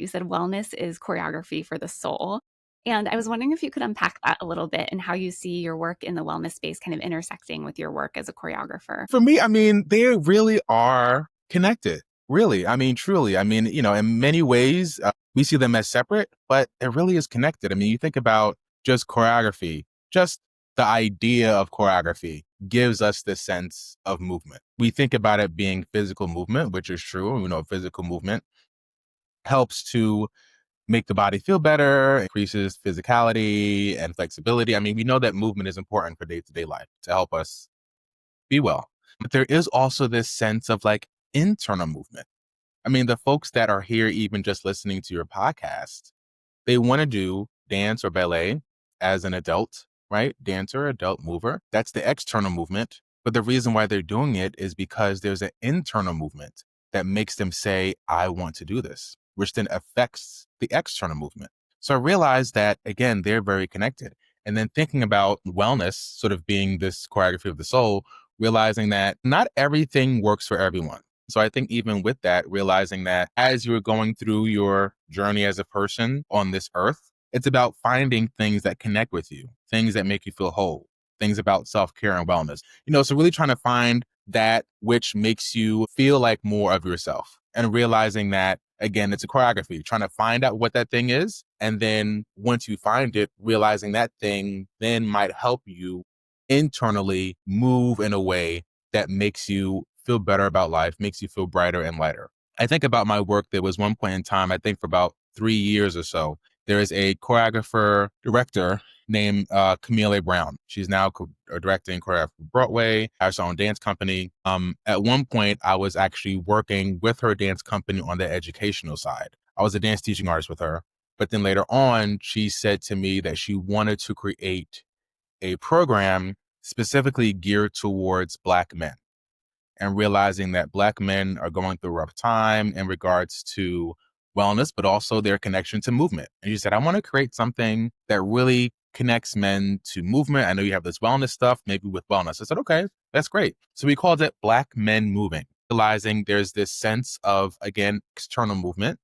You said wellness is choreography for the soul. And I was wondering if you could unpack that a little bit and how you see your work in the wellness space kind of intersecting with your work as a choreographer. For me, they really are connected. Really. Truly. In many ways, we see them as separate, but it really is connected. You think about just choreography, just the idea of choreography gives us this sense of movement. We think about it being physical movement, which is true. Physical movement helps to make the body feel better, increases physicality and flexibility. We know that movement is important for day-to-day life to help us be well. But there is also this sense of like internal movement. The folks that are here, even just listening to your podcast, they want to do dance or ballet as an adult, right? Dancer, adult mover. That's the external movement. But the reason why they're doing it is because there's an internal movement that makes them say, I want to do this, which then affects the external movement. So I realized that, again, they're very connected. And then thinking about wellness sort of being this choreography of the soul, realizing that not everything works for everyone. So I think even with that, realizing that as you're going through your journey as a person on this earth, it's about finding things that connect with you, things that make you feel whole, things about self-care and wellness. So really trying to find that which makes you feel like more of yourself and realizing that, again, it's a choreography, trying to find out what that thing is. And then once you find it, realizing that thing then might help you internally move in a way that makes you feel better about life, makes you feel brighter and lighter. I think about my work. There was one point in time, I think for about 3 years or so, there is a choreographer director named Camille Brown. She's now directing choreography for Broadway, has her own dance company. At one point, I was actually working with her dance company on the educational side. I was a dance teaching artist with her. But then later on, she said to me that she wanted to create a program specifically geared towards Black men, and realizing that Black men are going through a rough time in regards to wellness, but also their connection to movement. And she said, I want to create something that really connects men to movement. I know you have this wellness stuff, maybe with wellness. I said, okay, that's great. So we called it Black Men Moving, realizing there's this sense of, again, external movement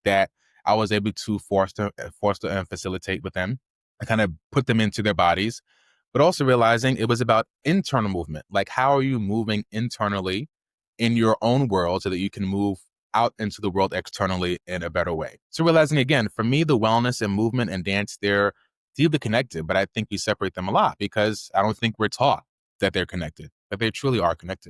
that I was able to foster and facilitate with them. I kind of put them into their bodies, but also realizing it was about internal movement. Like, how are you moving internally in your own world so that you can move out into the world externally in a better way? So realizing, again, for me, the wellness and movement and dance, they're deeply connected, but I think we separate them a lot because I don't think we're taught that they're connected, but they truly are connected.